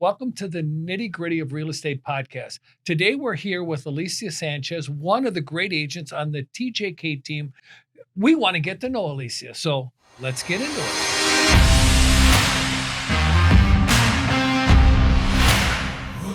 Welcome to the Nitty Gritty of Real Estate podcast. Today we're here with Alicia Sanchez, one of the great agents on the TJK team. We want to get to know Alicia, so let's get into it.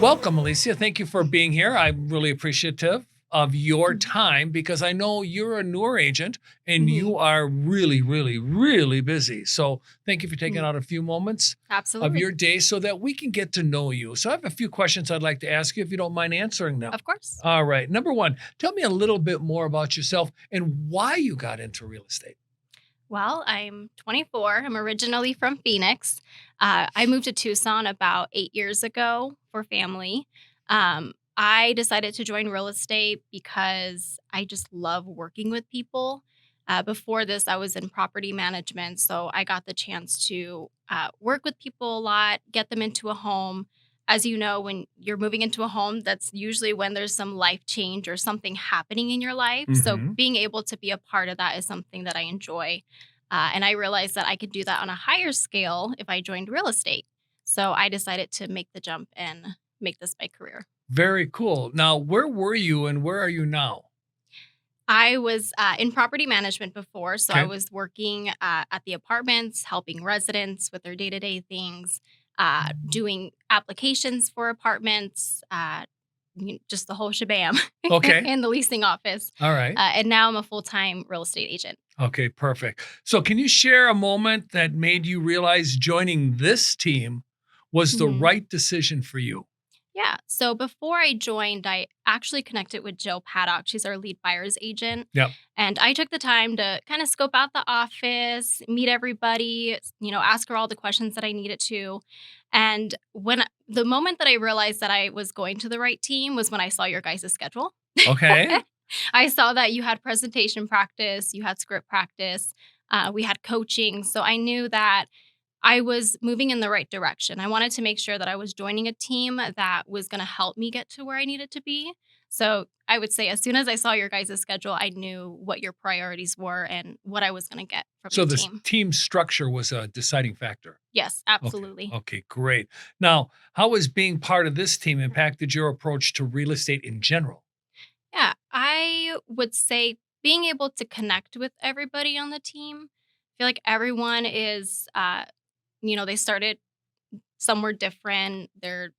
Welcome, Alicia. Thank you for being here. I'm really appreciative of your time because I know you're a newer agent and you are really busy. So thank you for taking out a few moments of Absolutely. your day so that we can get to know you. So I have a few questions I'd like to ask you if you don't mind answering them. Of course. All right. Number one, tell me a little bit more about yourself and why you got into real estate. Well, I'm 24. I'm originally from Phoenix. I moved to Tucson about 8 years ago for family. I decided to join real estate because I just love working with people. Before this, I was in property management, so I got the chance to work with people a lot, get them into a home. As you know, when you're moving into a home, that's usually when there's some life change or something happening in your life. So being able to be a part of that is something that I enjoy. And I realized that I could do that on a higher scale if I joined real estate. So I decided to make the jump and make this my career. Very cool. Now, where were you and where are you now? I was in property management before, so I Okay. was working at the apartments, helping residents with their day-to-day things, doing applications for apartments, just the whole shabam Okay. in the leasing office. All right. And now I'm a full-time real estate agent. Okay, perfect. So can you share a moment that made you realize joining this team was the Mhm. right decision for you? Yeah. So before I joined, I actually connected with Jill Paddock. She's our lead buyer's agent. Yep. And I took the time to kind of scope out the office, meet everybody, ask her all the questions that I needed to. And the moment that I realized that I was going to the right team was when I saw your guys' schedule. Okay. I saw that you had presentation practice, you had script practice, we had coaching. So I knew that I was moving in the right direction. I wanted to make sure that I was joining a team that was going to help me get to where I needed to be. So I would say as soon as I saw your guys' schedule, I knew what your priorities were and what I was going to get from So the this team. team structure was a deciding factor. Yes, Okay. absolutely. Okay, great. Now, how has being part of this team impacted your approach to real estate in general? Yeah, I would say being able to connect with everybody on the team. I feel like everyone is, they started somewhere different. They're,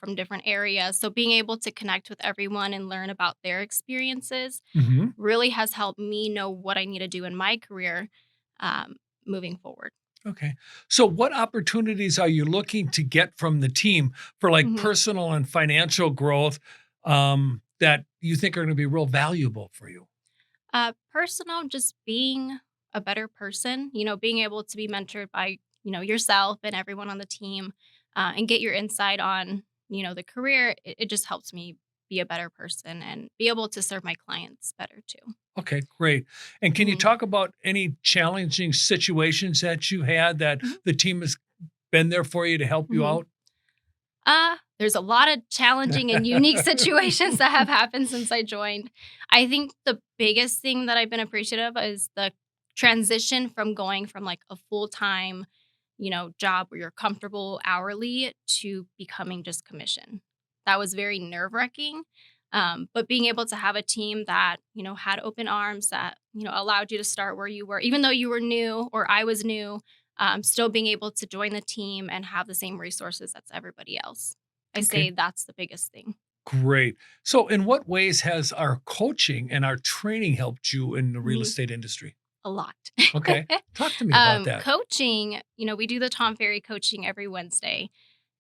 from different areas. So being able to connect with everyone and learn about their experiences Hmm. really has helped me know what I need to do in my career um, moving forward. Okay. So what opportunities are you looking to get from the team for like Mhm. personal and financial growth that you think are going to be real valuable for you? Personal, just being a better person, being able to be mentored by, yourself and everyone on the team and get your insight on, the career. It just helps me be a better person and be able to serve my clients better too. Okay, great. And can you Mhm. talk about any challenging situations that you had that Mhm. the team has been there for you to help you Mhm. out? There's a lot of challenging and unique situations that have happened since I joined. I think the biggest thing that I've been appreciative of is the transition from going from like a full-time, job where you're comfortable hourly to becoming just commission. That was very nerve-wracking. But being able to have a team that, had open arms that, allowed you to start where you were, even though you were new or I was new, still being able to join the team and have the same resources as everybody else. I say Okay, that's the biggest thing. great. So, in what ways has our coaching and our training helped you in the real Mhm. estate industry? A lot. Okay, talk to me about that. Coaching, we do the Tom Ferry coaching every Wednesday.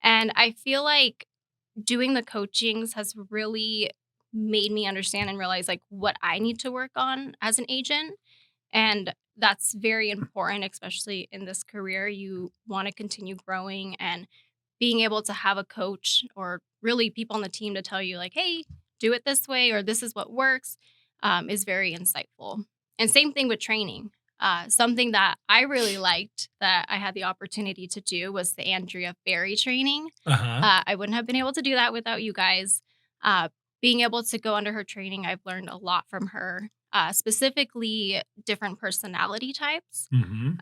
And I feel like doing the coachings has really made me understand and realize like what I need to work on as an agent. And that's very important, especially in this career. You want to continue growing and being able to have a coach or really people on the team to tell you, like, hey, do it this way or this is what works is very insightful. And same thing with training. Something that I really liked that I had the opportunity to do was the Andrea Berry training. Uh huh. I wouldn't have been able to do that without you guys. Uh, Being able to go under her training, I've learned a lot from her, specifically different personality types. Hmm.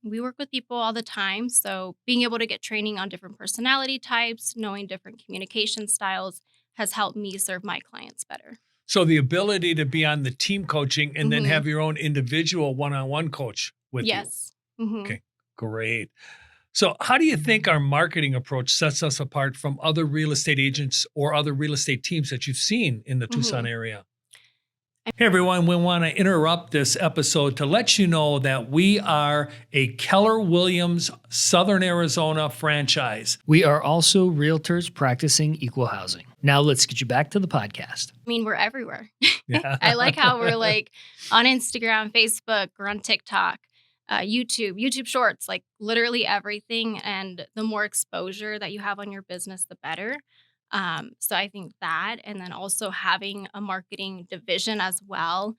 We work with people all the time. So being able to get training on different personality types, knowing different communication styles has helped me serve my clients better. So the ability to be on the team coaching and then Hmm. have your own individual one-on-one coach with you. Yes. Hmm. Okay, great. So how do you think our marketing approach sets us apart from other real estate agents or other real estate teams that you've seen in the Tucson Hmm. area? Hey everyone, we want to interrupt this episode to let you know that we are a Keller Williams Southern Arizona franchise. We are also realtors practicing equal housing. Now let's get you back to the podcast. I mean, we're everywhere. Yeah. I like how we're like on Instagram, Facebook, we're on TikTok, YouTube Shorts, like literally everything. And the more exposure that you have on your business, the better. So I think that, and then also having a marketing division as well.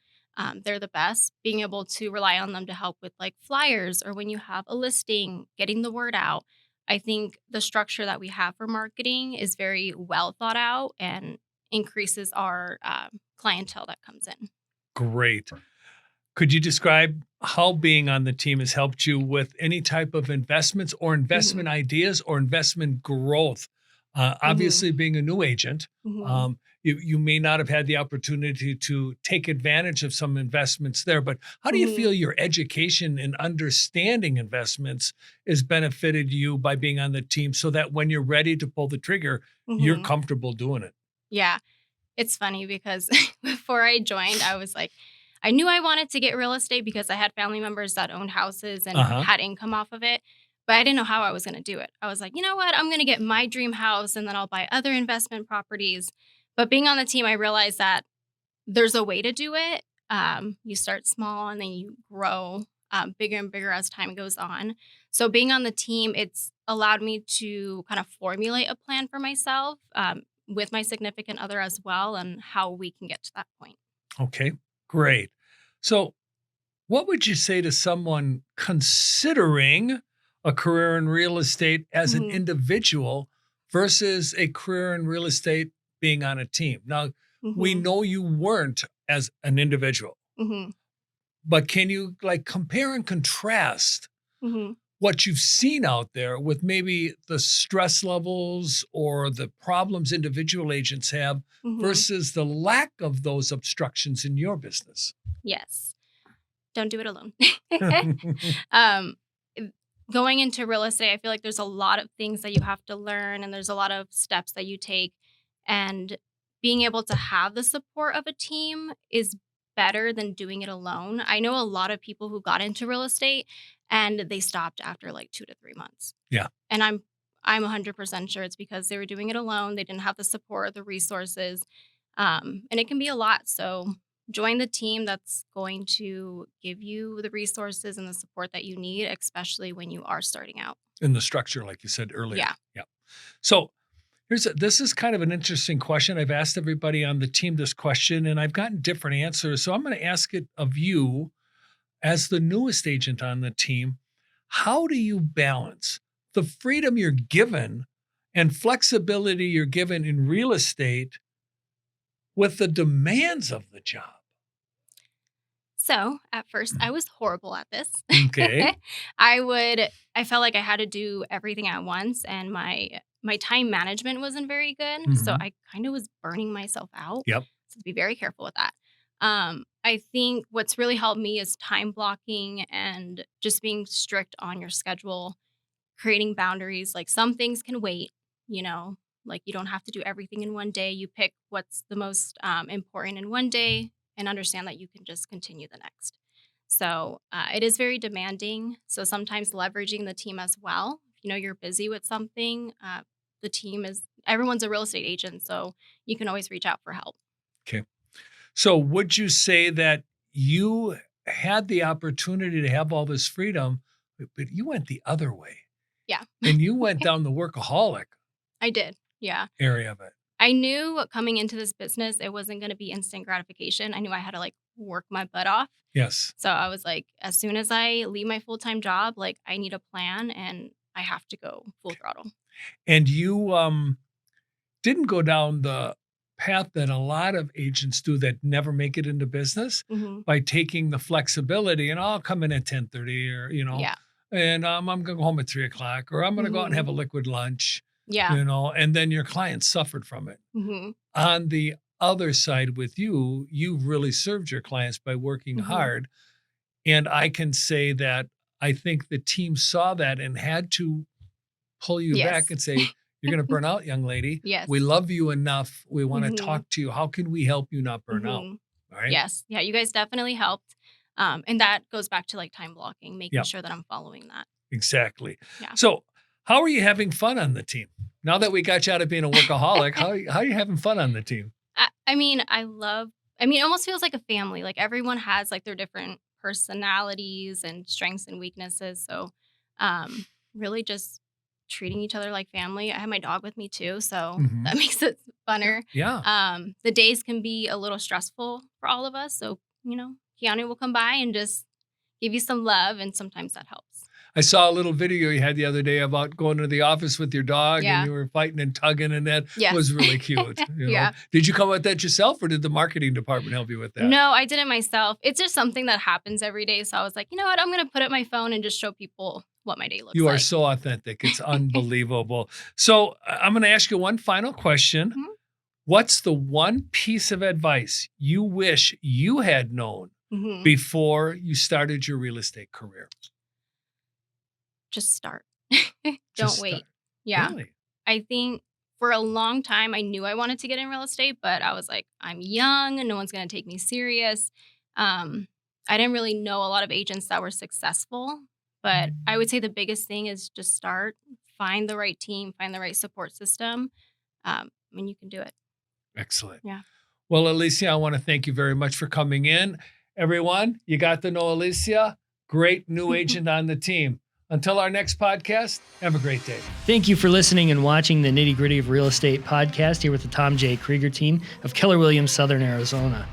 They're the best. Being able to rely on them to help with like flyers or when you have a listing, getting the word out. I think the structure that we have for marketing is very well thought out and increases our clientele that comes in. Great. Could you describe how being on the team has helped you with any type of investments or investment ideas or investment growth? Obviously, being a new agent, Hmm. you may not have had the opportunity to take advantage of some investments there, but how do you Hmm. feel your education and understanding investments has benefited you by being on the team so that when you're ready to pull the trigger, you're Hmm. comfortable doing it? Yeah. It's funny because before I joined, I was like, I knew I wanted to get real estate because I had family members that owned houses and Uh-huh. had income off of it, but I didn't know how I was going to do it. I was like, you know what? I'm going to get my dream house and then I'll buy other investment properties. But being on the team, I realized that there's a way to do it. You start small and then you grow bigger and bigger as time goes on. So being on the team, it's allowed me to kind of formulate a plan for myself with my significant other as well and how we can get to that point. Okay, great. So, what would you say to someone considering a career in real estate as an Hmm. individual versus a career in real estate being on a team? Now, we Hmm. know you weren't as an individual, Hmm. but can you like compare and contrast Hmm. what you've seen out there with maybe the stress levels or the problems individual agents have Hmm. versus the lack of those obstructions in your business? Yes. Don't do it alone. um, Going into real estate, I feel like there's a lot of things that you have to learn and there's a lot of steps that you take. And being able to have the support of a team is better than doing it alone. I know a lot of people who got into real estate and they stopped after like 2 to 3 months. Yeah. And I'm 100% sure it's because they were doing it alone. They didn't have the support, the resources. And it can be a lot. So join the team that's going to give you the resources and the support that you need, especially when you are starting out. In the structure, like you said earlier. Yeah. Yeah. So this is kind of an interesting question. I've asked everybody on the team this question and I've gotten different answers. So I'm going to ask it of you as the newest agent on the team. How do you balance the freedom you're given and flexibility you're given in real estate with the demands of the job? So at first, I was horrible at this. Okay. I felt like I had to do everything at once, and my time management wasn't very good. So Mhm. I kind of was burning myself out. Yep. So be very careful with that. I think what's really helped me is time blocking and just being strict on your schedule, creating boundaries. Like some things can wait, you know, like you don't have to do everything in one day. You pick what's the most important in one day and understand that you can just continue the next. So it is very demanding. So sometimes leveraging the team as well. If you know you're busy with something, the team is, everyone's a real estate agent. So you can always reach out for help. Okay. So would you say that you had the opportunity to have all this freedom, but you went the other way Yeah, and you went down the workaholic I did. Yeah. area of it? I knew coming into this business, it wasn't going to be instant gratification. I knew I had to like work my butt off. Yes. So I was like, as soon as I leave my full time job, like I need a plan and I have to go full throttle. And you didn't go down the path that a lot of agents do that never make it into business Hmm. by taking the flexibility and I'll come in at 10:30 or, Yeah. and I'm going to go home at 3:00, or I'm going to go out and have a liquid lunch, Yeah. and then your clients suffered from it. Mm-hmm. On the other side with you, you've really served your clients by working hard. And I can say that I think the team saw that and had to pull you back and say, you're going to burn out, young lady. Yes. We love you enough. We want to talk to you. How can we help you not burn out? All right. Yes. Yeah. You guys definitely helped. And that goes back to like time blocking, making sure that I'm following that. Exactly. Yeah. So how are you having fun on the team? Now that we got you out of being a workaholic, how are you having fun on the team? It almost feels like a family. Like everyone has like their different personalities and strengths and weaknesses. So really just treating each other like family. I have my dog with me too, so that makes it funner. Yeah. The days can be a little stressful for all of us. So, Keanu will come by and just give you some love, and sometimes that helps. I saw a little video you had the other day about going to the office with your dog and you were fighting and tugging, and that was really cute. Yeah. Did you come up with that yourself, or did the marketing department help you with that? No, I did it myself. It's just something that happens every day. So I was like, you know what? I'm going to put up my phone and just show people what my day looks like. You are so authentic. It's unbelievable. So I'm going to ask you one final question. What's the one piece of advice you wish you had known before you started your real estate career? Just start. Just wait. start. Yeah. Really? I think for a long time, I knew I wanted to get in real estate, but I was like, I'm young and no one's going to take me serious. I didn't really know a lot of agents that were successful, but I would say the biggest thing is just start, find the right team, find the right support system. You can do it. Excellent. Yeah. Well, Alicia, I want to thank you very much for coming in. Everyone, you got to know Alicia, great new agent on the team. Until our next podcast, have a great day. Thank you for listening and watching the Nitty Gritty of Real Estate podcast here with the Tom J. Krieger team of Keller Williams, Southern Arizona.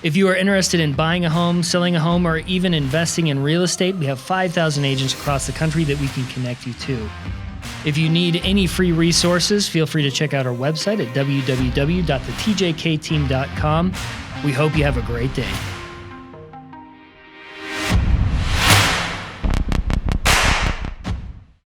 If you are interested in buying a home, selling a home, or even investing in real estate, we have 5,000 agents across the country that we can connect you to. If you need any free resources, feel free to check out our website at www.thetjkteam.com. We hope you have a great day.